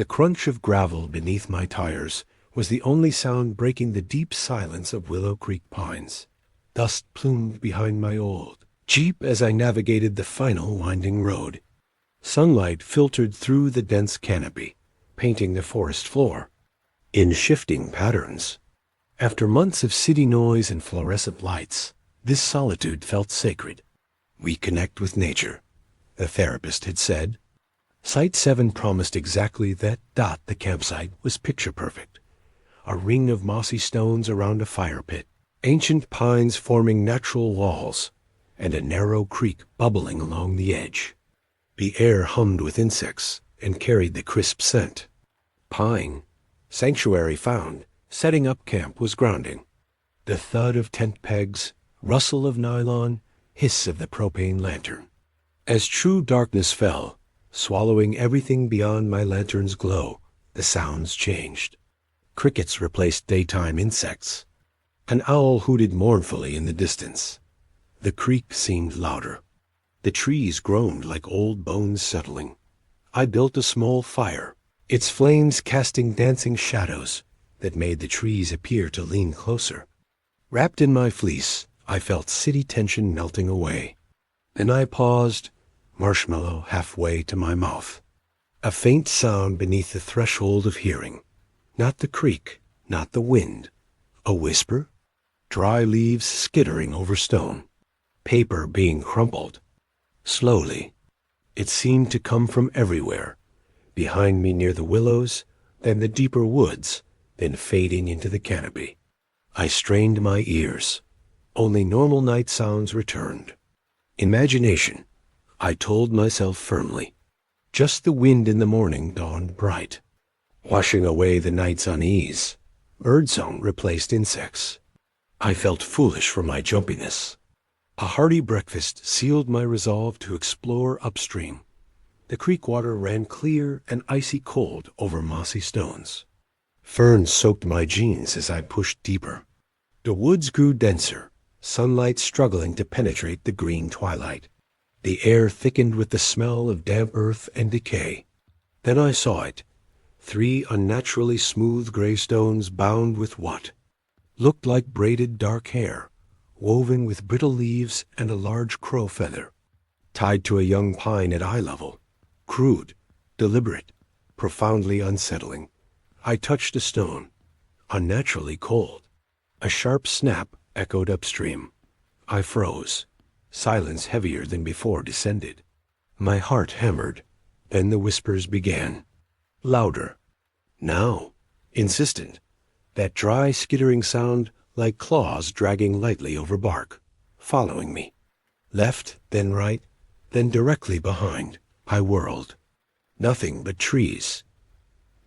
The crunch of gravel beneath my tires was the only sound breaking the deep silence of Willow Creek pines. Dust plumed behind my old Jeep as I navigated the final winding road. Sunlight filtered through the dense canopy, painting the forest floor in shifting patterns. After months of city noise and fluorescent lights, this solitude felt sacred. We connect with nature, the therapist had said. Site 7 promised exactly that. The campsite was picture perfect. A ring of mossy stones around a fire pit, ancient pines forming natural walls, and a narrow creek bubbling along the edge. The air hummed with insects and carried the crisp scent. Pine, sanctuary found, setting up camp was grounding. The thud of tent pegs, rustle of nylon, hiss of the propane lantern. As true darkness fell, swallowing everything beyond my lantern's glow, the sounds changed. Crickets replaced daytime insects. An owl hooted mournfully in the distance. The creek seemed louder. The trees groaned like old bones settling. I built a small fire, its flames casting dancing shadows that made the trees appear to lean closer. Wrapped in my fleece, I felt city tension melting away. Then I paused, marshmallow halfway to my mouth. A faint sound beneath the threshold of hearing. Not the creek, not the wind. A whisper? Dry leaves skittering over stone. Paper being crumpled. Slowly. It seemed to come from everywhere. Behind me near the willows, then the deeper woods, then fading into the canopy. I strained my ears. Only normal night sounds returned. Imagination, I told myself firmly. Just the wind in the morning dawned bright, washing away the night's unease. Birdsong replaced insects. I felt foolish for my jumpiness. A hearty breakfast sealed my resolve to explore upstream. The creek water ran clear and icy cold over mossy stones. Ferns soaked my jeans as I pushed deeper. The woods grew denser, sunlight struggling to penetrate the green twilight. The air thickened with the smell of damp earth and decay. Then I saw it. 3 unnaturally smooth gray stones bound with what looked like braided dark hair, woven with brittle leaves and a large crow feather, tied to a young pine at eye level. Crude, deliberate, profoundly unsettling. I touched a stone, unnaturally cold. A sharp snap echoed upstream. I froze. Silence heavier than before descended. My heart hammered. Then the whispers began. Louder. Now. Insistent. That dry, skittering sound like claws dragging lightly over bark. Following me. Left, then right, then directly behind. I whirled. Nothing but trees.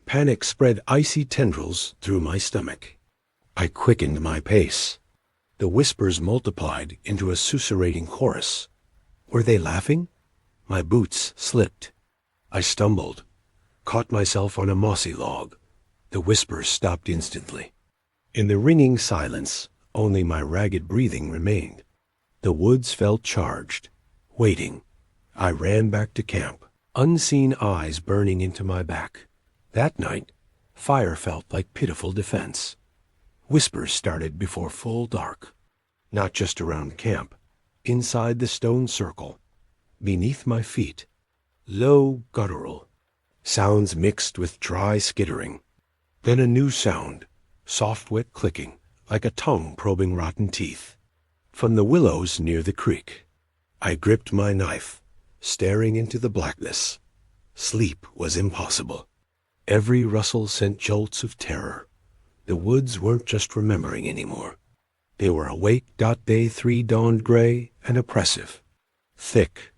Panic spread icy tendrils through my stomach. I quickened my pace. The whispers multiplied into a susurrating chorus. Were they laughing? My boots slipped. I stumbled, caught myself on a mossy log. The whispers stopped instantly. In the ringing silence, only my ragged breathing remained. The woods felt charged, waiting. I ran back to camp, unseen eyes burning into my back. That night, fire felt like pitiful defense. Whispers started before full dark, not just around camp, inside the stone circle, beneath my feet, low, guttural, sounds mixed with dry skittering. Then a new sound, soft wet clicking, like a tongue probing rotten teeth. From the willows near the creek, I gripped my knife, staring into the blackness. Sleep was impossible. Every rustle sent jolts of terror. The woods weren't just remembering anymore. They were awake. Day 3 dawned gray and oppressive. Thick,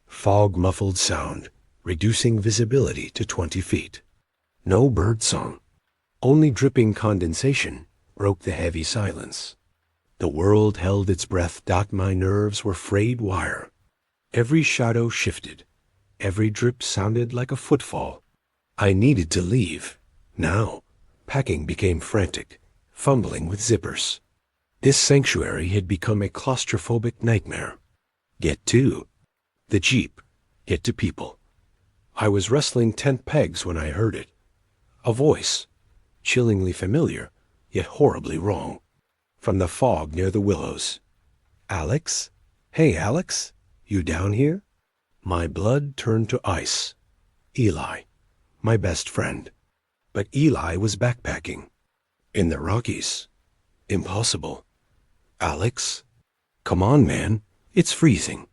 fog-muffled sound, reducing visibility to 20 feet. No bird song. Only dripping condensation broke the heavy silence. The world held its breath. My nerves were frayed wire. Every shadow shifted. Every drip sounded like a footfall. I needed to leave. Now, packing became frantic, fumbling with zippers. This sanctuary had become a claustrophobic nightmare. Get to the Jeep. Get to people. I was wrestling tent pegs when I heard it. A voice, chillingly familiar, yet horribly wrong, from the fog near the willows. Alex? Hey, Alex? You down here? My blood turned to ice. Eli, my best friend. But Eli was backpacking. In the Rockies. Impossible. Alex? Come on, man. It's freezing.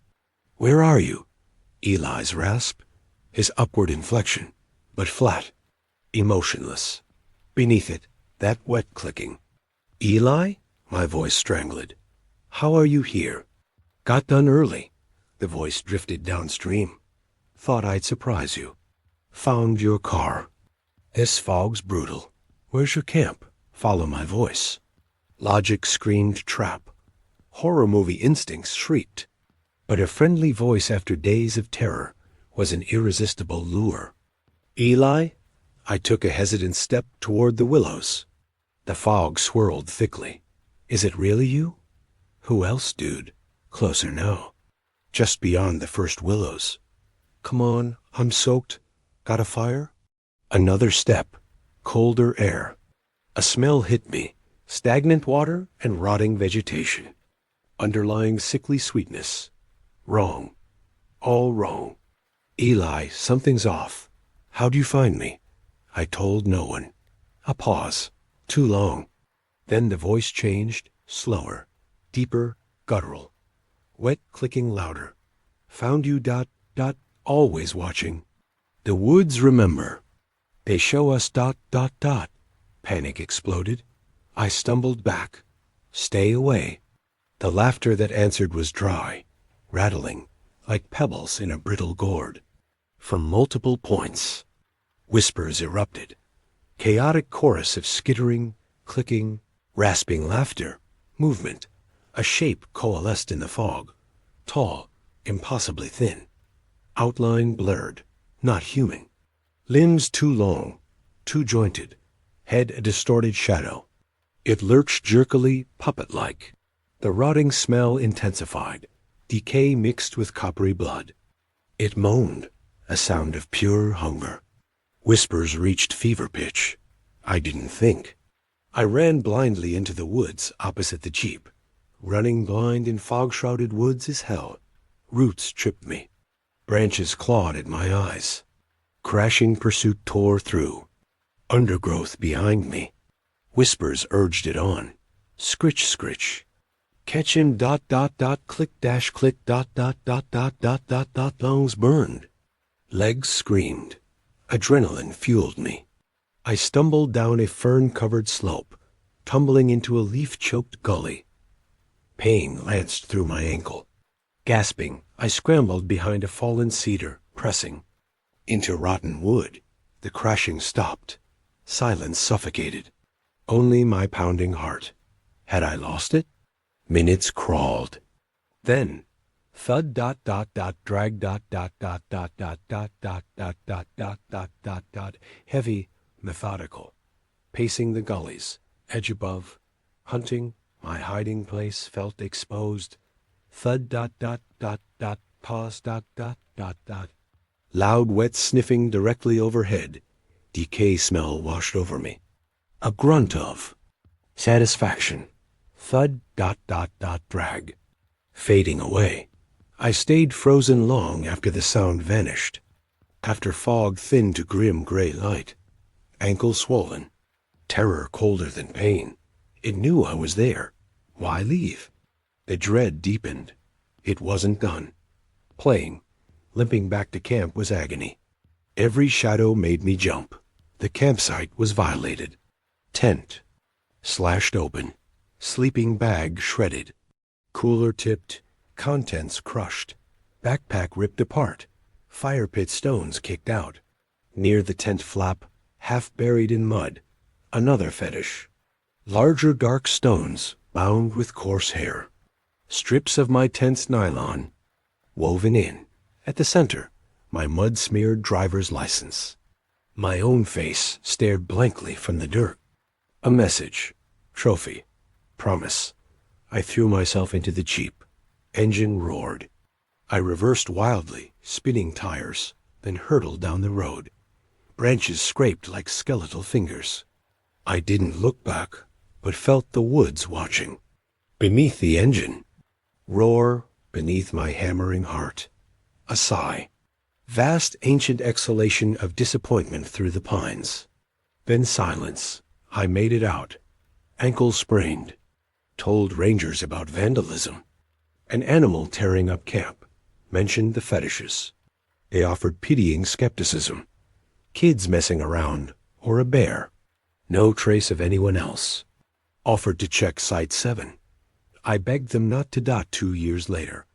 Where are you? Eli's rasp, his upward inflection, but flat, emotionless. Beneath it, that wet clicking. Eli? My voice strangled. How are you here? Got done early. The voice drifted downstream. Thought I'd surprise you. Found your car. This fog's brutal. Where's your camp? Follow my voice. Logic screamed trap. Horror movie instincts shrieked. But a friendly voice after days of terror was an irresistible lure. Eli? I took a hesitant step toward the willows. The fog swirled thickly. Is it really you? Who else, dude? Closer now. Just beyond the first willows. Come on, I'm soaked. Got a fire? Another step. Colder air. A smell hit me. Stagnant water and rotting vegetation. Underlying sickly sweetness. Wrong. All wrong. Eli, something's off. How'd you find me? I told no one. A pause. Too long. Then the voice changed, slower, deeper, guttural. Wet clicking louder. Found you ... always watching. The woods remember. They show us ... Panic exploded. I stumbled back. Stay away. The laughter that answered was dry, rattling, like pebbles in a brittle gourd. From multiple points, whispers erupted. Chaotic chorus of skittering, clicking, rasping laughter, movement. A shape coalesced in the fog. Tall, impossibly thin. Outline blurred, not human. Limbs too long, too jointed. Head a distorted shadow. It lurched jerkily, puppet-like. The rotting smell intensified. Decay mixed with coppery blood. It moaned, a sound of pure hunger. Whispers reached fever pitch. I didn't think. I ran blindly into the woods opposite the jeep. Running blind in fog-shrouded woods is hell. Roots tripped me. Branches clawed at my eyes. Crashing pursuit tore through. Undergrowth behind me. Whispers urged it on. Scritch, scritch. Catch him ... click dash click ... lungs burned. Legs screamed. Adrenaline fueled me. I stumbled down a fern-covered slope, tumbling into a leaf-choked gully. Pain lanced through my ankle. Gasping, I scrambled behind a fallen cedar, pressing. Into rotten wood. The crashing stopped. Silence suffocated. Only my pounding heart. Had I lost it? Minutes crawled. Then, thud ... drag ... heavy, methodical. Pacing the gullies, edge above, hunting, my hiding place felt exposed. Thud ... pause ... Loud wet sniffing directly overhead. Decay smell washed over me. A grunt of satisfaction. Thud ... drag. Fading away. I stayed frozen long after the sound vanished. After fog thinned to grim gray light. Ankle swollen. Terror colder than pain. It knew I was there. Why leave? The dread deepened. It wasn't done. Playing, limping back to camp was agony. Every shadow made me jump. The campsite was violated. Tent slashed open. Sleeping bag shredded. Cooler tipped. Contents crushed. Backpack ripped apart. Fire pit stones kicked out. Near the tent flap, half buried in mud, another fetish. Larger dark stones bound with coarse hair. Strips of my tent's nylon. Woven in. At the center, my mud-smeared driver's license. My own face stared blankly from the dirt. A message. Trophy. Promise. I threw myself into the Jeep. Engine roared. I reversed wildly, spinning tires, then hurtled down the road. branches scraped like skeletal fingers. I didn't look back, but felt the woods watching. Beneath the engine, roar beneath my hammering heart. A sigh. Vast ancient exhalation of disappointment through the pines. Then silence. I made it out. Ankle sprained. Told rangers about vandalism. An animal tearing up camp. Mentioned the fetishes. They offered pitying skepticism. Kids messing around, or a bear. No trace of anyone else. Offered to check Site 7. I begged them not to. 2 years later.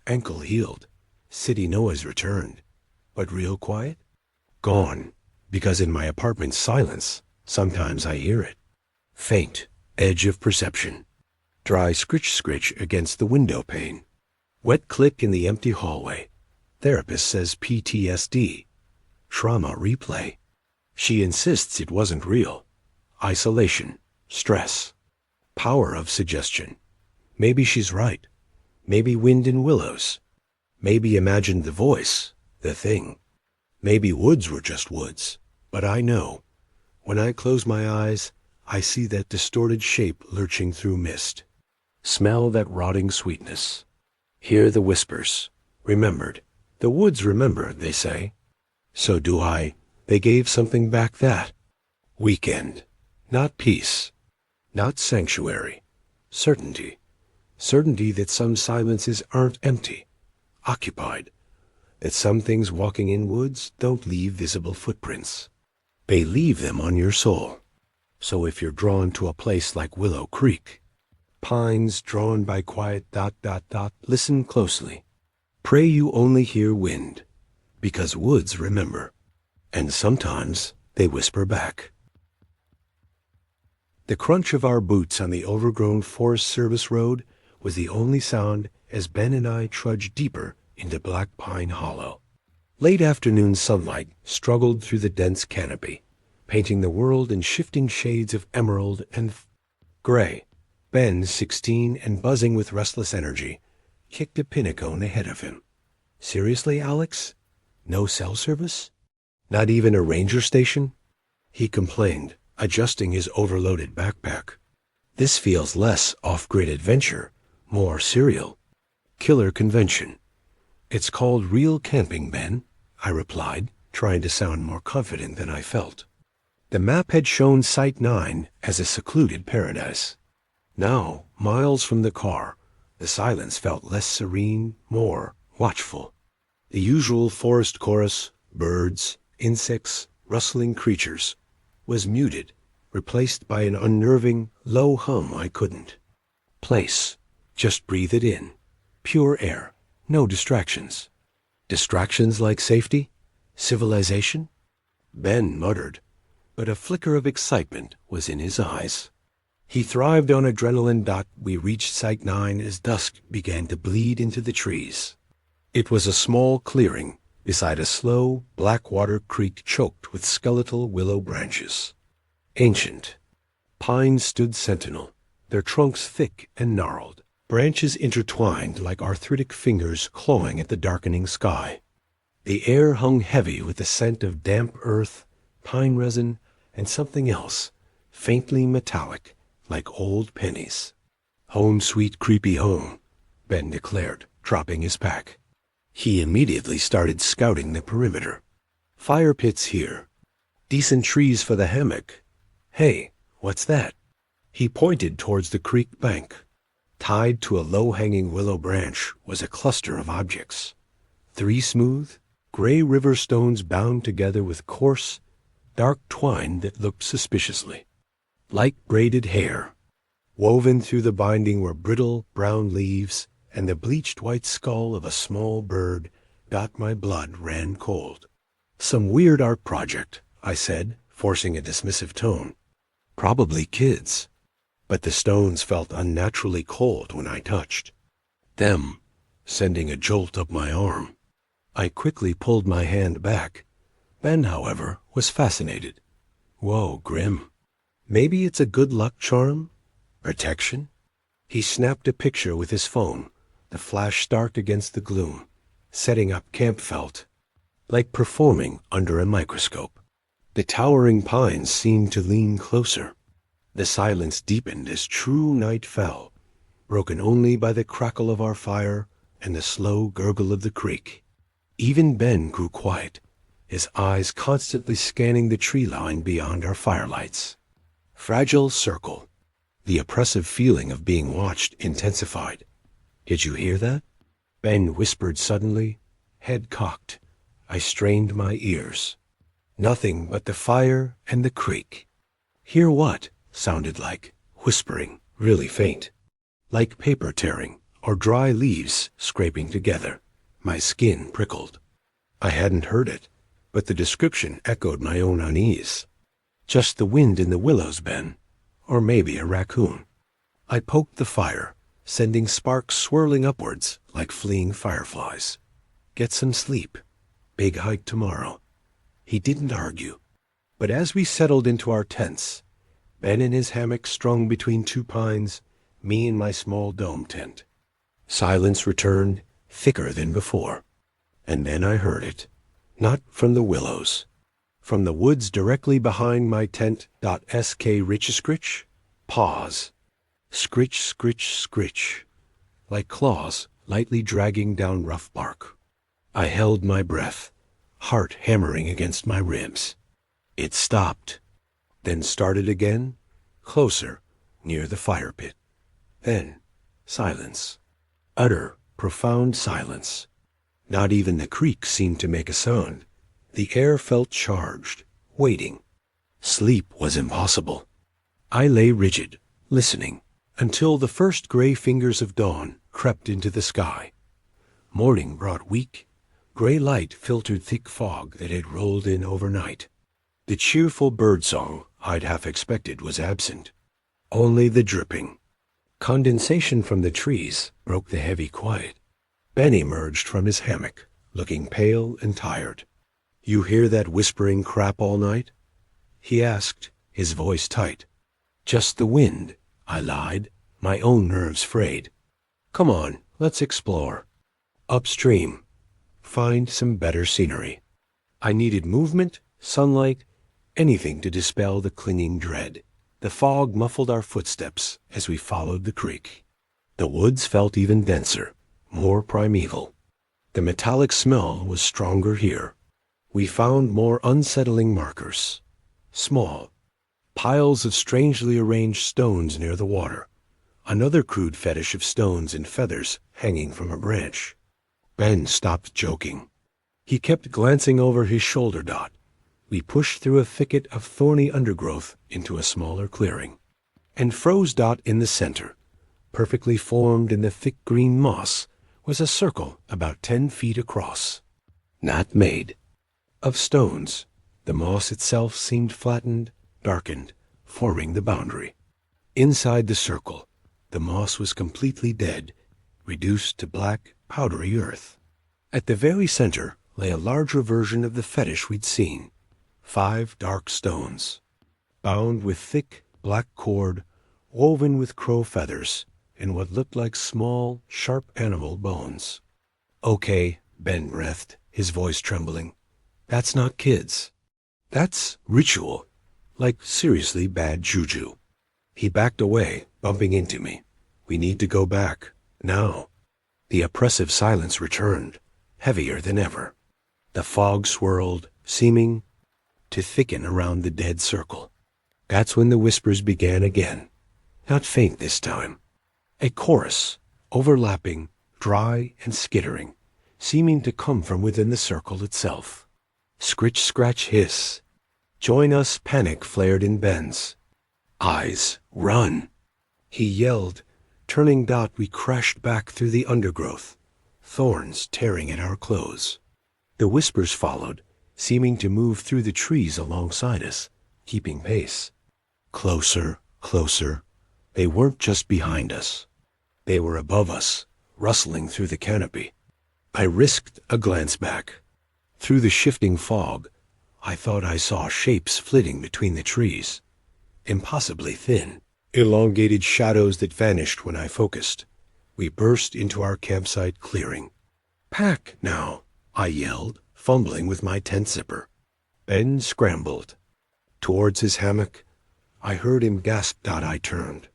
Ankle healed. City noise returned. But real quiet? Gone. Because in my apartment's silence, sometimes I hear it. Faint, edge of perception. Dry scritch against the window pane. Wet click in the empty hallway. Therapist says PTSD. Trauma replay. She insists it wasn't real. Isolation. Stress. Power of suggestion. Maybe she's right. Maybe wind in willows. Maybe imagined the voice, the thing. Maybe woods were just woods. But I know. When I close my eyes, I see that distorted shape lurching through mist. Smell that rotting sweetness. Hear the whispers. Remembered. The woods remember, they say. So do I. They gave something back that. Weekend. Not peace. Not sanctuary. Certainty. Certainty that some silences aren't empty. Occupied. That some things walking in woods don't leave visible footprints. They leave them on your soul. So if you're drawn to a place like Willow Creek, pines drawn by quiet ... listen closely. Pray you only hear wind, because woods remember, and sometimes they whisper back. The crunch of our boots on the overgrown Forest Service road was the only sound as Ben and I trudged deeper into Black Pine Hollow. Late afternoon sunlight struggled through the dense canopy, painting the world in shifting shades of emerald and gray. Ben, 16 and buzzing with restless energy, kicked a pinnacone ahead of him. Seriously, Alex? No cell service? Not even a ranger station? He complained, adjusting his overloaded backpack. This feels less off-grid adventure, more serial. Killer convention. It's called real camping, Ben, I replied, trying to sound more confident than I felt. The map had shown Site 9 as a secluded paradise. Now, miles from the car, the silence felt less serene, more watchful. The usual forest chorus, birds, insects, rustling creatures, was muted, replaced by an unnerving, low hum I couldn't place. Just breathe it in. Pure air. No distractions. Distractions like safety? Civilization? Ben muttered, but a flicker of excitement was in his eyes. He thrived on adrenaline. We reached Site 9 as dusk began to bleed into the trees. It was a small clearing beside a slow, black-water creek choked with skeletal willow branches. Ancient. Pines stood sentinel, their trunks thick and gnarled, branches intertwined like arthritic fingers clawing at the darkening sky. The air hung heavy with the scent of damp earth, pine resin, and something else, faintly metallic, like old pennies. Home sweet creepy home, Ben declared, dropping his pack. He immediately started scouting the perimeter. Fire pits here. Decent trees for the hammock. Hey, what's that? He pointed towards the creek bank. Tied to a low-hanging willow branch was a cluster of objects. 3 smooth, gray river stones bound together with coarse, dark twine that looked suspiciously like braided hair. Woven through the binding were brittle brown leaves, and the bleached white skull of a small bird. My blood ran cold. Some weird art project, I said, forcing a dismissive tone. Probably kids. But the stones felt unnaturally cold when I touched them, sending a jolt up my arm. I quickly pulled my hand back. Ben, however, was fascinated. Whoa, Grim. Maybe it's a good luck charm? Protection? He snapped a picture with his phone, the flash stark against the gloom, setting up camp felt, like performing under a microscope. The towering pines seemed to lean closer. The silence deepened as true night fell, broken only by the crackle of our fire and the slow gurgle of the creek. Even Ben grew quiet, his eyes constantly scanning the tree line beyond our firelights. Fragile circle. The oppressive feeling of being watched intensified. Did you hear that? Ben whispered suddenly, head cocked. I strained my ears. Nothing but the fire and the creek. Hear what? Sounded like whispering, really faint. Like paper tearing or dry leaves scraping together. My skin prickled. I hadn't heard it, but the description echoed my own unease. Just the wind in the willows, Ben. Or maybe a raccoon. I poked the fire, sending sparks swirling upwards like fleeing fireflies. Get some sleep. Big hike tomorrow. He didn't argue. But as we settled into our tents, Ben in his hammock strung between two pines, me in my small dome tent, silence returned, thicker than before. And then I heard it. Not from the willows. From the woods directly behind my tent. Sk Richiscritch. Pause. Scritch, scritch, scritch. Like claws lightly dragging down rough bark. I held my breath, heart hammering against my ribs. It stopped, then started again, closer, near the fire pit. Then silence. Utter, profound silence. Not even the creek seemed to make a sound. The air felt charged, waiting. Sleep was impossible. I lay rigid, listening, until the first gray fingers of dawn crept into the sky. Morning brought weak, gray light filtered thick fog that had rolled in overnight. The cheerful birdsong I'd half expected was absent. Only the dripping. Condensation from the trees broke the heavy quiet. Ben emerged from his hammock, looking pale and tired. You hear that whispering crap all night? He asked, his voice tight. Just the wind, I lied, my own nerves frayed. Come on, let's explore. Upstream. Find some better scenery. I needed movement, sunlight, anything to dispel the clinging dread. The fog muffled our footsteps as we followed the creek. The woods felt even denser, more primeval. The metallic smell was stronger here. We found more unsettling markers. Small, piles of strangely arranged stones near the water. Another crude fetish of stones and feathers hanging from a branch. Ben stopped joking. He kept glancing over his shoulder. We pushed through a thicket of thorny undergrowth into a smaller clearing, and froze. In the center, perfectly formed in the thick green moss, was a circle about 10 feet across. Not made of stones. The moss itself seemed flattened, darkened, forming the boundary. Inside the circle, the moss was completely dead, reduced to black, powdery earth. At the very center lay a larger version of the fetish we'd seen. 5 dark stones, bound with thick, black cord, woven with crow feathers, and what looked like small, sharp animal bones. Okay, Ben breathed, his voice trembling. That's not kids. That's ritual. Like seriously bad juju. He backed away, bumping into me. We need to go back. Now. The oppressive silence returned, heavier than ever. The fog swirled, seeming to thicken around the dead circle. That's when the whispers began again. Not faint this time. A chorus, overlapping, dry and skittering, seeming to come from within the circle itself. Scritch, scratch, hiss. Join us, panic flared in Ben's eyes. Run! He yelled. Turning. We crashed back through the undergrowth, thorns tearing at our clothes. The whispers followed, seeming to move through the trees alongside us, keeping pace. Closer, closer. They weren't just behind us. They were above us, rustling through the canopy. I risked a glance back. Through the shifting fog, I thought I saw shapes flitting between the trees. Impossibly thin, elongated shadows that vanished when I focused. We burst into our campsite clearing. Pack now, I yelled, fumbling with my tent zipper. Ben scrambled, towards his hammock. I heard him gasp. I turned.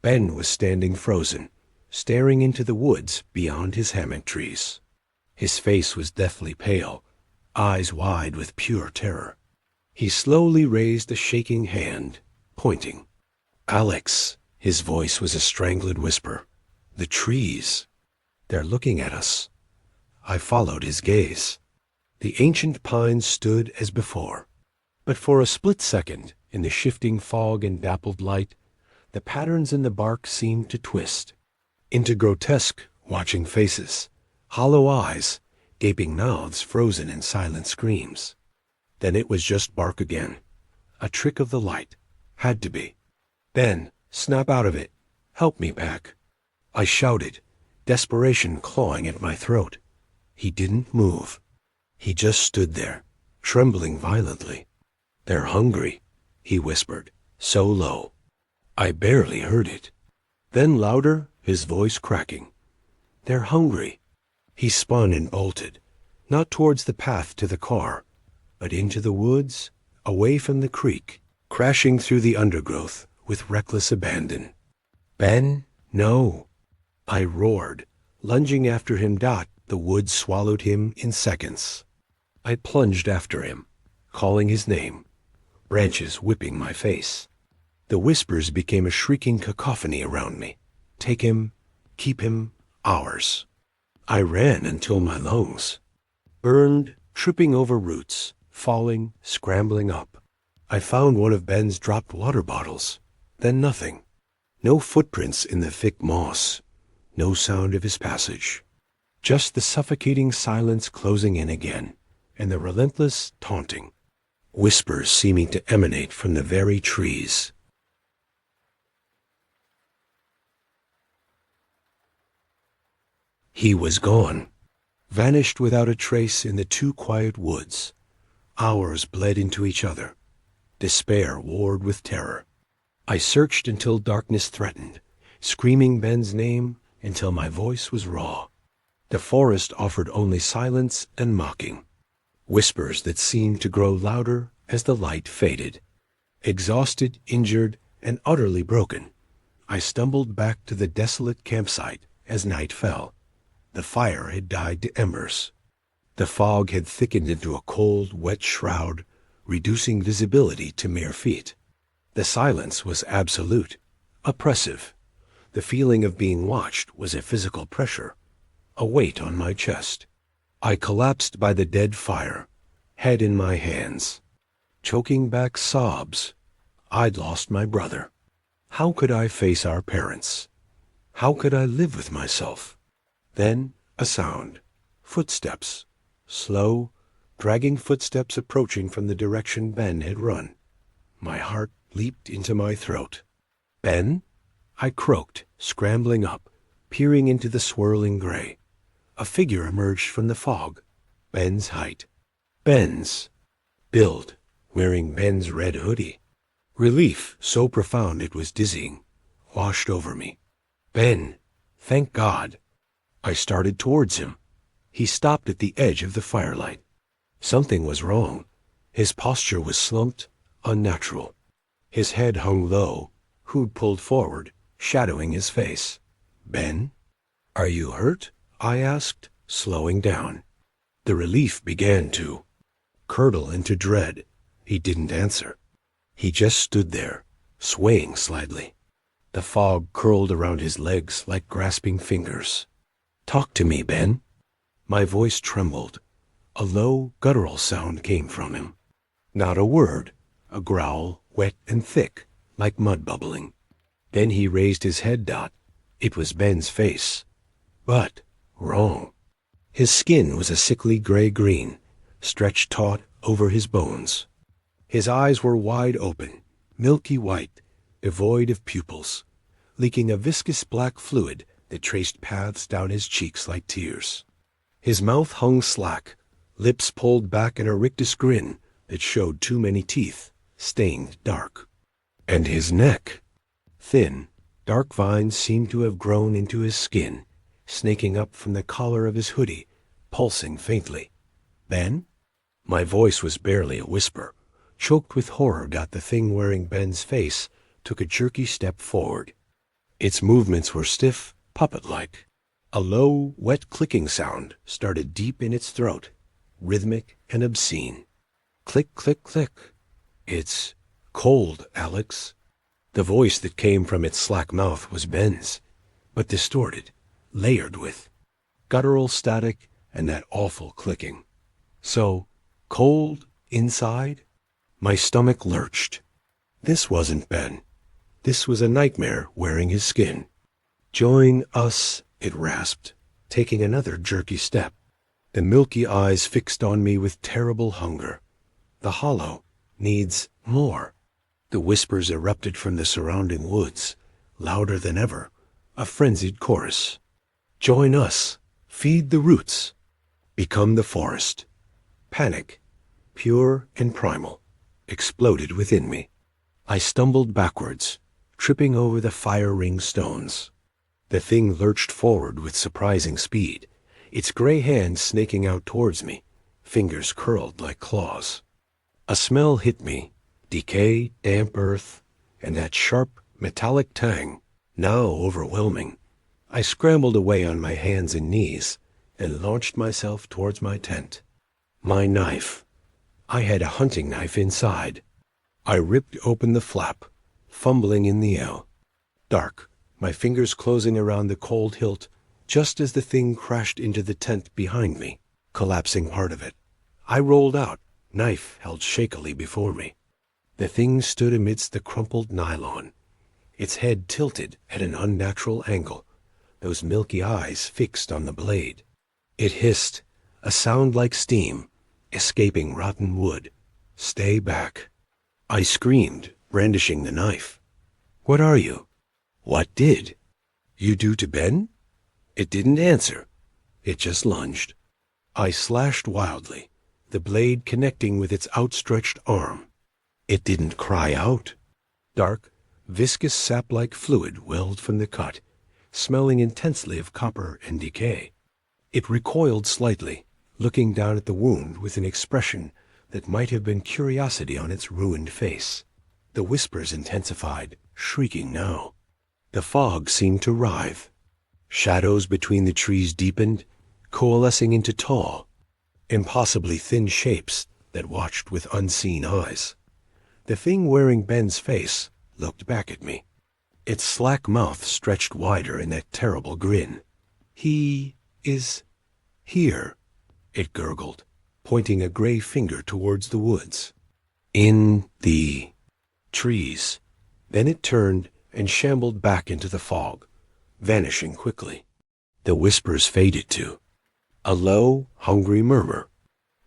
Ben was standing frozen, staring into the woods beyond his hammock trees. His face was deathly pale, eyes wide with pure terror. He slowly raised a shaking hand, pointing. "Alex," his voice was a strangled whisper. "The trees. They're looking at us." I followed his gaze. The ancient pines stood as before. But for a split second, in the shifting fog and dappled light, the patterns in the bark seemed to twist into grotesque, watching faces, hollow eyes, gaping mouths frozen in silent screams. Then it was just bark again. A trick of the light. Had to be. "Ben, snap out of it. Help me back." I shouted, desperation clawing at my throat. He didn't move. He just stood there, trembling violently. "They're hungry," he whispered, so low. I barely heard it. Then louder, his voice cracking. "They're hungry." He spun and bolted, not towards the path to the car, but into the woods, away from the creek, crashing through the undergrowth with reckless abandon. "Ben, no!" I roared, lunging after him. The woods swallowed him in seconds. I plunged after him, calling his name, branches whipping my face. The whispers became a shrieking cacophony around me. "Take him, keep him, ours." I ran until my lungs burned, tripping over roots, falling, scrambling up. I found one of Ben's dropped water bottles, then nothing. No footprints in the thick moss, no sound of his passage. Just the suffocating silence closing in again, and the relentless taunting, whispers seeming to emanate from the very trees. He was gone, vanished without a trace in the too quiet woods. Hours bled into each other. Despair warred with terror. I searched until darkness threatened, screaming Ben's name until my voice was raw. The forest offered only silence and mocking, whispers that seemed to grow louder as the light faded. Exhausted, injured, and utterly broken, I stumbled back to the desolate campsite as night fell. The fire had died to embers. The fog had thickened into a cold, wet shroud, reducing visibility to mere feet. The silence was absolute, oppressive. The feeling of being watched was a physical pressure, a weight on my chest. I collapsed by the dead fire, head in my hands, choking back sobs. I'd lost my brother. How could I face our parents? How could I live with myself? Then a sound. Footsteps. Slow, dragging footsteps approaching from the direction Ben had run. My heart leaped into my throat. "Ben?" I croaked, scrambling up, peering into the swirling gray. A figure emerged from the fog. Ben's height. Ben's build, wearing Ben's red hoodie. Relief, so profound it was dizzying, washed over me. "Ben, thank God." I started towards him. He stopped at the edge of the firelight. Something was wrong. His posture was slumped, unnatural. His head hung low, hood pulled forward, shadowing his face. "Ben, are you hurt?" I asked, slowing down. The relief began to curdle into dread. He didn't answer. He just stood there, swaying slightly. The fog curled around his legs like grasping fingers. "Talk to me, Ben." My voice trembled. A low, guttural sound came from him. Not a word, a growl, wet and thick, like mud bubbling. Then he raised his head. It was Ben's face. But wrong. His skin was a sickly gray-green, stretched taut over his bones. His eyes were wide open, milky white, devoid of pupils, leaking a viscous black fluid that traced paths down his cheeks like tears. His mouth hung slack, lips pulled back in a rictus grin that showed too many teeth, stained dark. And his neck. Thin, dark vines seemed to have grown into his skin, snaking up from the collar of his hoodie, pulsing faintly. "Ben?" My voice was barely a whisper, Choked with horror, the thing wearing Ben's face took a jerky step forward. Its movements were stiff, puppet-like. A low, wet clicking sound started deep in its throat, rhythmic and obscene. Click, click, click. It's cold, Alex. The voice that came from its slack mouth was Ben's, but distorted, layered with guttural static and that awful clicking. So, cold inside? My stomach lurched. This wasn't Ben. This was a nightmare wearing his skin. Join us, it rasped, taking another jerky step. The milky eyes fixed on me with terrible hunger. The hollow needs more. The whispers erupted from the surrounding woods, louder than ever, a frenzied chorus. Join us. Feed the roots. Become the forest. Panic, pure and primal, exploded within me. I stumbled backwards, tripping over the fire-ringed stones. The thing lurched forward with surprising speed, its gray hand snaking out towards me, fingers curled like claws. A smell hit me, decay, damp earth, and that sharp, metallic tang, now overwhelming. I scrambled away on my hands and knees and launched myself towards my tent. My knife. I had a hunting knife inside. I ripped open the flap, fumbling in the air. Dark, my fingers closing around the cold hilt just as the thing crashed into the tent behind me, collapsing part of it. I rolled out, knife held shakily before me. The thing stood amidst the crumpled nylon, its head tilted at an unnatural angle, those milky eyes fixed on the blade. It hissed, a sound like steam, escaping rotten wood. Stay back. I screamed, brandishing the knife. What are you? What did you do to Ben? It didn't answer. It just lunged. I slashed wildly, the blade connecting with its outstretched arm. It didn't cry out. Dark, viscous sap-like fluid welled from the cut, smelling intensely of copper and decay. It recoiled slightly, looking down at the wound with an expression that might have been curiosity on its ruined face. The whispers intensified, shrieking now. The fog seemed to writhe. Shadows between the trees deepened, coalescing into tall, impossibly thin shapes that watched with unseen eyes. The thing wearing Ben's face looked back at me. Its slack mouth stretched wider in that terrible grin. He is here, it gurgled, pointing a gray finger towards the woods. In the trees. Then it turned and shambled back into the fog, vanishing quickly. The whispers faded to a low, hungry murmur.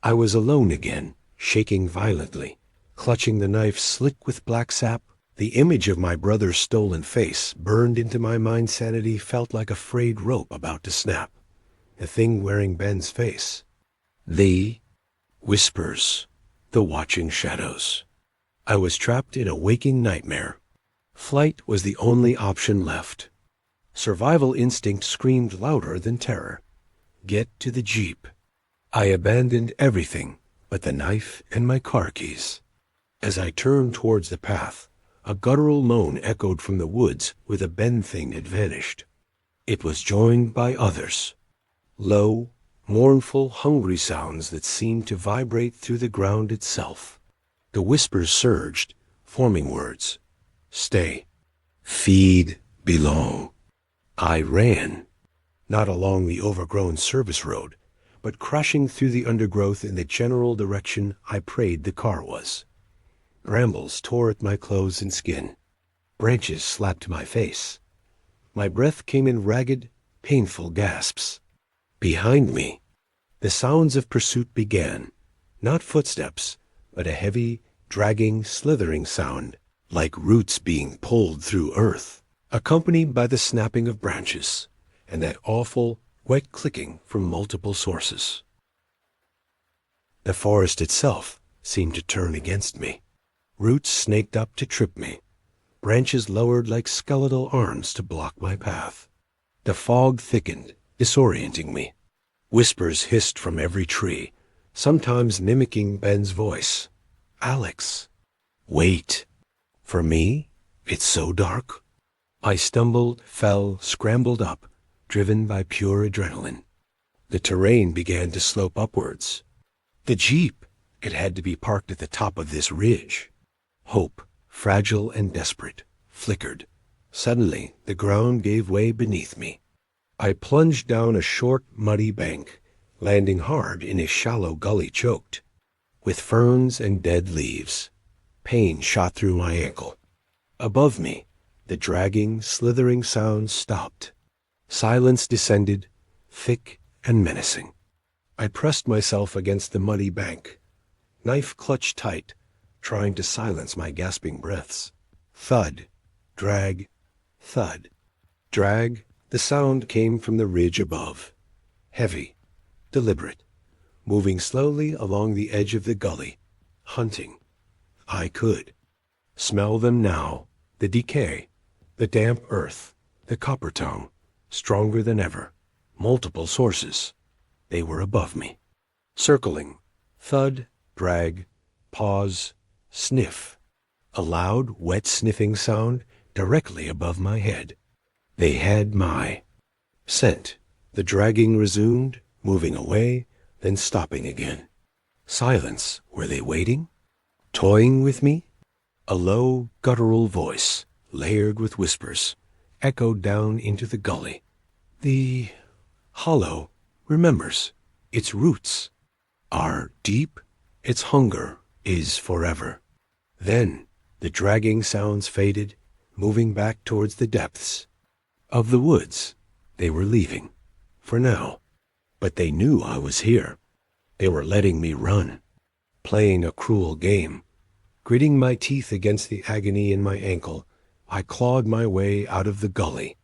I was alone again, shaking violently, clutching the knife slick with black sap. The image of my brother's stolen face burned into my mind. Sanity felt like a frayed rope about to snap. The thing wearing Ben's face. The whispers. The watching shadows. I was trapped in a waking nightmare. Flight was the only option left. Survival instinct screamed louder than terror. Get to the jeep. I abandoned everything but the knife and my car keys. As I turned towards the path, a guttural moan echoed from the woods where the Ben thing had vanished. It was joined by others. Low, mournful, hungry sounds that seemed to vibrate through the ground itself. The whispers surged, forming words. Stay. Feed. Belong. I ran, not along the overgrown service road, but crashing through the undergrowth in the general direction I prayed the car was. Brambles tore at my clothes and skin. Branches slapped my face. My breath came in ragged, painful gasps. Behind me, the sounds of pursuit began, not footsteps, but a heavy, dragging, slithering sound, like roots being pulled through earth, accompanied by the snapping of branches and that awful, wet clicking from multiple sources. The forest itself seemed to turn against me. Roots snaked up to trip me, branches lowered like skeletal arms to block my path. The fog thickened, disorienting me. Whispers hissed from every tree, sometimes mimicking Ben's voice. Alex. Wait. For me? It's so dark. I stumbled, fell, scrambled up, driven by pure adrenaline. The terrain began to slope upwards. The jeep, it had to be parked at the top of this ridge. Hope, fragile and desperate, flickered. Suddenly, the ground gave way beneath me. I plunged down a short, muddy bank, landing hard in a shallow gully choked with ferns and dead leaves. Pain shot through my ankle. Above me, the dragging, slithering sound stopped. Silence descended, thick and menacing. I pressed myself against the muddy bank, knife clutched tight, trying to silence my gasping breaths. Thud, drag, thud, drag. The sound came from the ridge above, heavy, deliberate, moving slowly along the edge of the gully, hunting. I could smell them now, the decay, the damp earth, the copper tongue, stronger than ever, multiple sources. They were above me, circling, thud, drag, pause, sniff, a loud, wet sniffing sound directly above my head. They had my scent. The dragging resumed, moving away, then stopping again. Silence. Were they waiting? Toying with me? A low, guttural voice, layered with whispers, echoed down into the gully. The hollow remembers. Its roots are deep. Its hunger is forever. Then the dragging sounds faded, moving back towards the depths of the woods. They were leaving, for now. But they knew I was here. They were letting me run, playing a cruel game. Gritting my teeth against the agony in my ankle, I clawed my way out of the gully.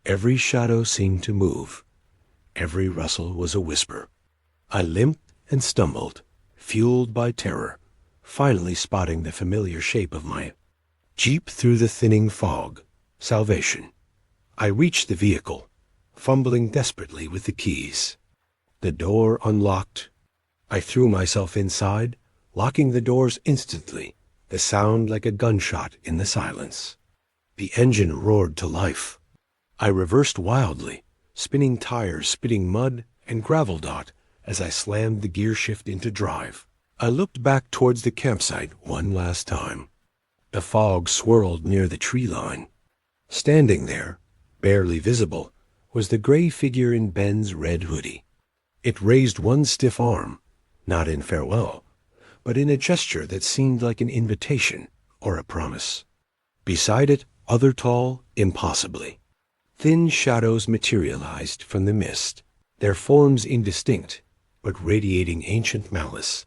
Every shadow seemed to move. Every rustle was a whisper. I limped and stumbled, fueled by terror, finally spotting the familiar shape of my jeep through the thinning fog. Salvation. I reached the vehicle, fumbling desperately with the keys. The door unlocked. I threw myself inside, locking the doors instantly, the sound like a gunshot in the silence. The engine roared to life. I reversed wildly, spinning tires, spitting mud and gravel dot as I slammed the gear shift into drive. I looked back towards the campsite one last time. The fog swirled near the tree line. Standing there, barely visible, was the gray figure in Ben's red hoodie. It raised one stiff arm, not in farewell, but in a gesture that seemed like an invitation or a promise. Beside it, other tall, impossibly. Thin shadows materialized from the mist, their forms indistinct, but radiating ancient malice.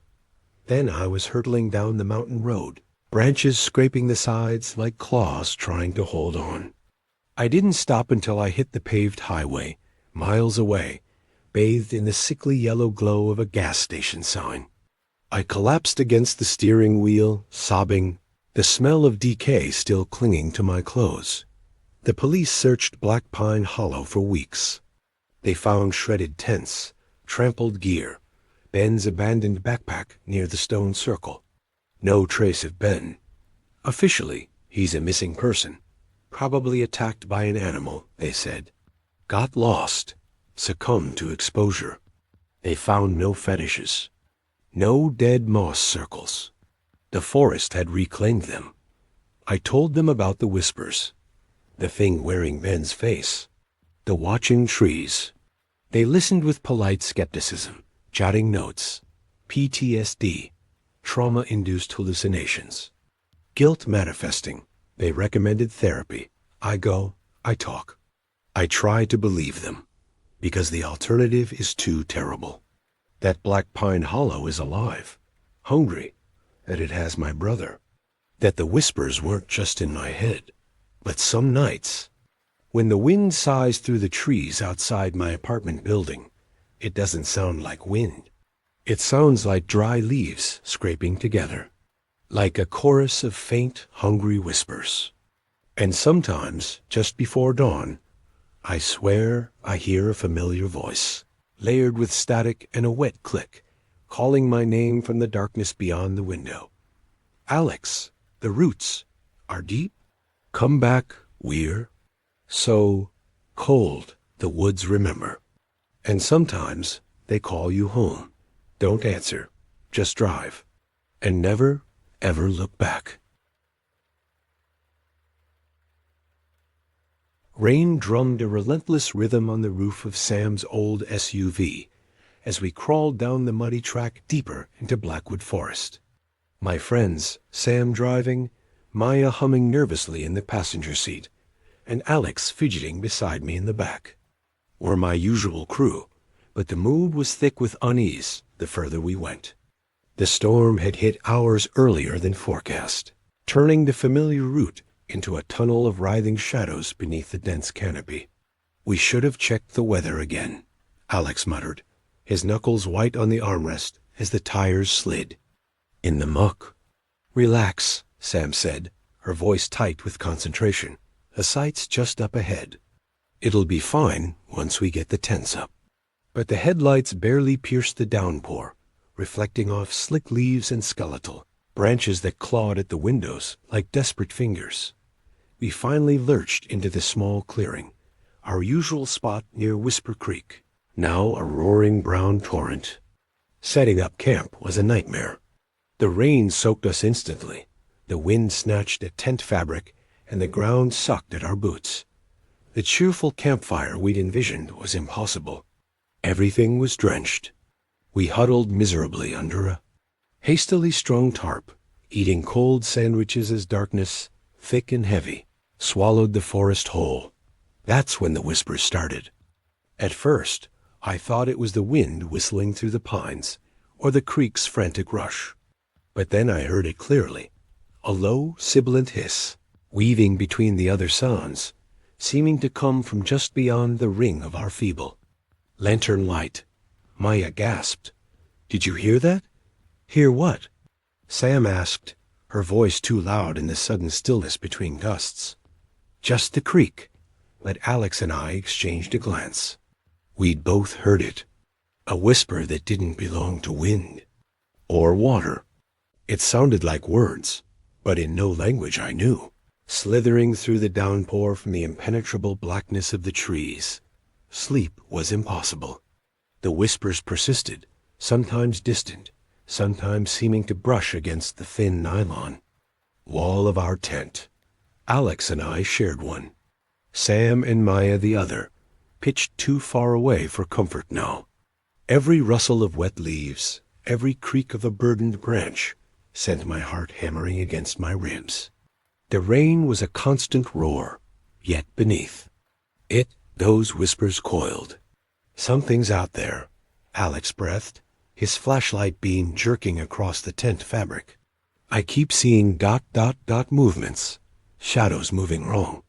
Then I was hurtling down the mountain road, branches scraping the sides like claws trying to hold on. I didn't stop until I hit the paved highway, miles away, bathed in the sickly yellow glow of a gas station sign. I collapsed against the steering wheel, sobbing, the smell of decay still clinging to my clothes. The police searched Black Pine Hollow for weeks. They found shredded tents, trampled gear, Ben's abandoned backpack near the stone circle. No trace of Ben. Officially, he's a missing person. Probably attacked by an animal, they said. Got lost. Succumbed to exposure. They found no fetishes. No dead moss circles. The forest had reclaimed them. I told them about the whispers. The thing wearing Ben's face. The watching trees. They listened with polite skepticism, jotting notes. PTSD. Trauma-induced hallucinations. Guilt manifesting. They recommended therapy. I go, I talk. I try to believe them, because the alternative is too terrible. That Black Pine Hollow is alive, hungry, that it has my brother, that the whispers weren't just in my head, but some nights, when the wind sighs through the trees outside my apartment building, it doesn't sound like wind. It sounds like dry leaves scraping together, like a chorus of faint, hungry whispers. And sometimes, just before dawn, I swear I hear a familiar voice, layered with static and a wet click, calling my name from the darkness beyond the window. Alex, the roots are deep. Come back, we're so cold, the woods remember. And sometimes they call you home. Don't answer, just drive. And never, ever look back. Rain drummed a relentless rhythm on the roof of Sam's old SUV as we crawled down the muddy track deeper into Blackwood Forest. My friends, Sam driving, Maya humming nervously in the passenger seat, and Alex fidgeting beside me in the back, were my usual crew, but the mood was thick with unease the further we went. The storm had hit hours earlier than forecast, turning the familiar route into a tunnel of writhing shadows beneath the dense canopy. We should have checked the weather again, Alex muttered, his knuckles white on the armrest as the tires slid. In the muck. Relax, Sam said, her voice tight with concentration. The sight's just up ahead. It'll be fine once we get the tents up. But the headlights barely pierced the downpour, reflecting off slick leaves and skeletal branches that clawed at the windows like desperate fingers. We finally lurched into the small clearing, our usual spot near Whisper Creek, now a roaring brown torrent. Setting up camp was a nightmare. The rain soaked us instantly, the wind snatched at tent fabric, and the ground sucked at our boots. The cheerful campfire we'd envisioned was impossible. Everything was drenched. We huddled miserably under a hastily strung tarp, eating cold sandwiches as darkness, thick and heavy, swallowed the forest whole. That's when the whispers started. At first, I thought it was the wind whistling through the pines, or the creek's frantic rush. But then I heard it clearly, a low, sibilant hiss, weaving between the other sounds, seeming to come from just beyond the ring of our feeble lantern light. Maya gasped. "Did you hear that?" "Hear what?" Sam asked, her voice too loud in the sudden stillness between gusts. "Just the creek." But Alex and I exchanged a glance. We'd both heard it. A whisper that didn't belong to wind or water. It sounded like words, but in no language I knew, slithering through the downpour from the impenetrable blackness of the trees. Sleep was impossible. The whispers persisted, sometimes distant, sometimes seeming to brush against the thin nylon wall of our tent. Alex and I shared one. Sam and Maya the other, pitched too far away for comfort now. Every rustle of wet leaves, every creak of a burdened branch, sent my heart hammering against my ribs. The rain was a constant roar, yet beneath it those whispers coiled. "Something's out there," Alex breathed, his flashlight beam jerking across the tent fabric. "I keep seeing ... movements, shadows moving wrong."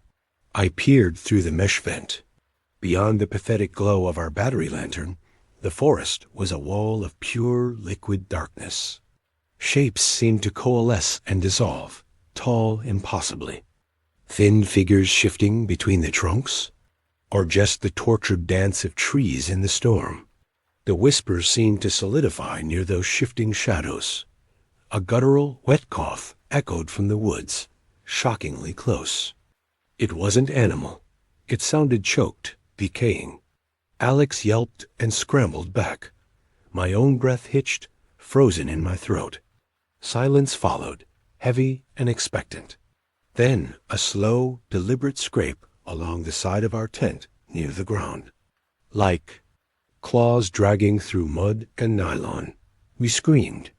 I peered through the mesh vent. Beyond the pathetic glow of our battery lantern, the forest was a wall of pure liquid darkness. Shapes seemed to coalesce and dissolve, tall impossibly. Thin figures shifting between the trunks, or just the tortured dance of trees in the storm. The whispers seemed to solidify near those shifting shadows. A guttural wet cough echoed from the woods, shockingly close. It wasn't animal. It sounded choked, decaying. Alex yelped and scrambled back. My own breath hitched, frozen in my throat. Silence followed, heavy and expectant. Then a slow, deliberate scrape along the side of our tent near the ground. Like claws dragging through mud and nylon. We screamed.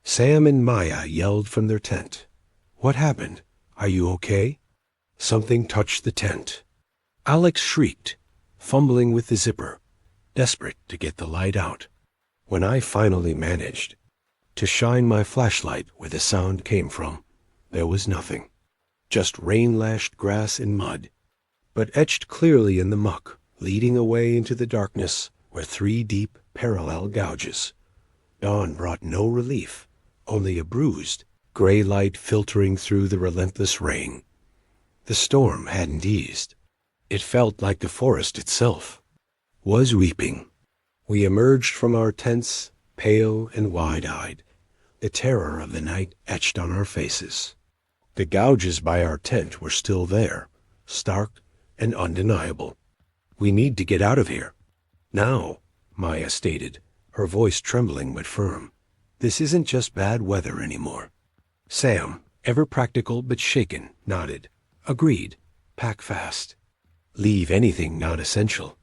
Sam and Maya yelled from their tent. "What happened? Are you okay?" Something touched the tent. Alex shrieked, fumbling with the zipper, desperate to get the light out. When I finally managed to shine my flashlight where the sound came from, there was nothing. Just rain-lashed grass and mud, but etched clearly in the muck, leading away into the darkness were 3 deep, parallel gouges. Dawn brought no relief, only a bruised, gray light filtering through the relentless rain. The storm hadn't eased. It felt like the forest itself was weeping. We emerged from our tents, pale and wide-eyed, the terror of the night etched on our faces. The gouges by our tent were still there, stark and undeniable. "We need to get out of here. Now," Maya stated, her voice trembling but firm. "This isn't just bad weather anymore." Sam, ever practical but shaken, nodded. "Agreed. Pack fast. Leave anything not essential."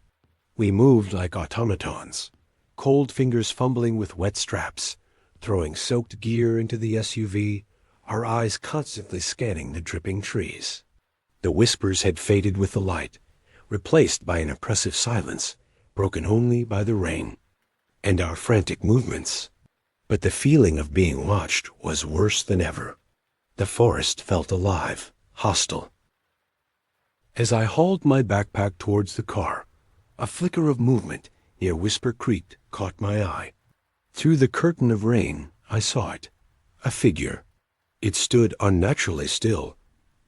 We moved like automatons, cold fingers fumbling with wet straps, throwing soaked gear into the SUV, our eyes constantly scanning the dripping trees. The whispers had faded with the light, replaced by an oppressive silence, broken only by the rain, and our frantic movements. But the feeling of being watched was worse than ever. The forest felt alive, hostile. As I hauled my backpack towards the car, a flicker of movement near Whisper Creek caught my eye. Through the curtain of rain, I saw it, a figure. It stood unnaturally still,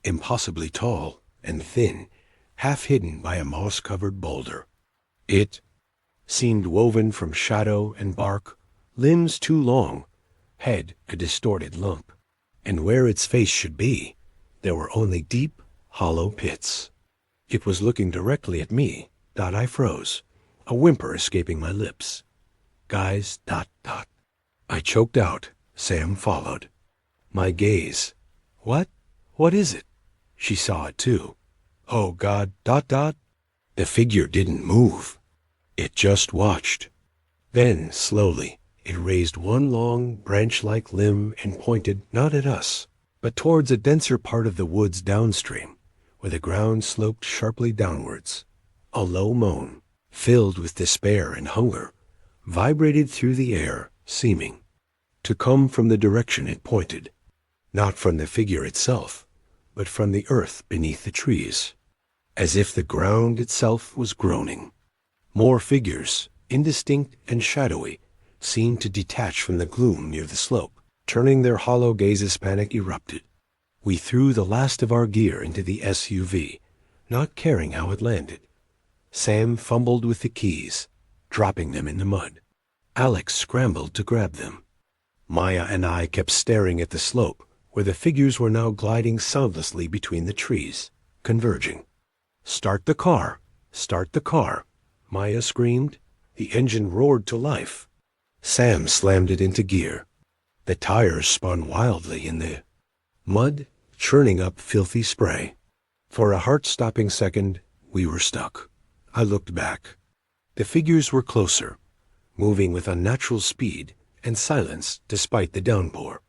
impossibly tall and thin, half hidden by a moss-covered boulder. It seemed woven from shadow and bark, limbs too long, head a distorted lump, and where its face should be, there were only deep, hollow pits. It was looking directly at me. I froze, a whimper escaping my lips. "Guys, ... I choked out. Sam followed. My gaze. "What? What is it?" She saw it too. "Oh God, ... The figure didn't move. It just watched. Then, slowly, it raised one long, branch-like limb and pointed not at us, but towards a denser part of the woods downstream, where the ground sloped sharply downwards. A low moan, filled with despair and hunger, vibrated through the air, seeming to come from the direction it pointed, not from the figure itself, but from the earth beneath the trees, as if the ground itself was groaning. More figures, indistinct and shadowy, seemed to detach from the gloom near the slope, turning their hollow gazes. Panic erupted. We threw the last of our gear into the SUV, not caring how it landed. Sam fumbled with the keys, dropping them in the mud. Alex scrambled to grab them. Maya and I kept staring at the slope, where the figures were now gliding soundlessly between the trees, converging. "Start the car! Start the car!" Maya screamed. The engine roared to life. Sam slammed it into gear. The tires spun wildly in the mud, churning up filthy spray. For a heart-stopping second, we were stuck. I looked back. The figures were closer, moving with unnatural speed and silence despite the downpour.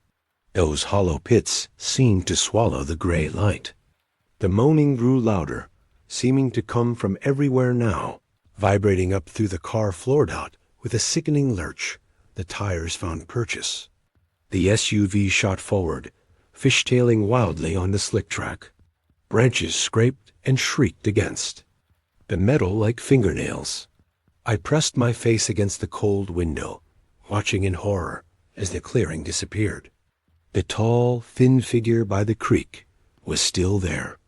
Those hollow pits seemed to swallow the gray light. The moaning grew louder, seeming to come from everywhere now, vibrating up through the car floor dot with a sickening lurch. The tires found purchase. The SUV shot forward, fishtailing wildly on the slick track. Branches scraped and shrieked against the metal like fingernails. I pressed my face against the cold window, watching in horror as the clearing disappeared. The tall, thin figure by the creek was still there,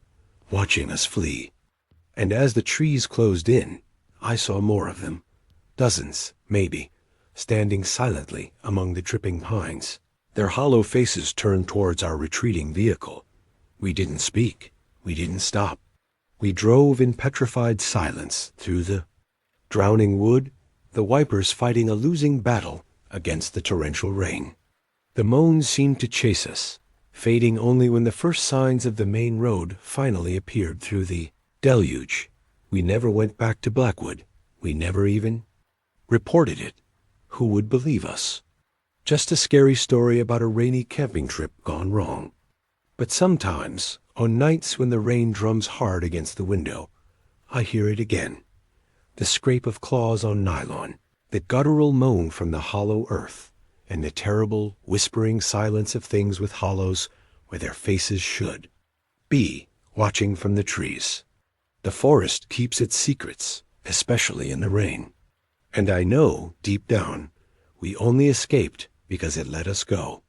watching us flee. And as the trees closed in, I saw more of them, dozens, maybe, standing silently among the dripping pines, their hollow faces turned towards our retreating vehicle. We didn't speak. We didn't stop. We drove in petrified silence through the drowning wood, the wipers fighting a losing battle against the torrential rain. The moans seemed to chase us, fading only when the first signs of the main road finally appeared through the deluge. We never went back to Blackwood. We never even reported it. Who would believe us? Just a scary story about a rainy camping trip gone wrong. But sometimes, on nights when the rain drums hard against the window, I hear it again. The scrape of claws on nylon, the guttural moan from the hollow earth, and the terrible, whispering silence of things with hollows where their faces should be, watching from the trees. The forest keeps its secrets, especially in the rain. And I know, deep down, we only escaped because it let us go.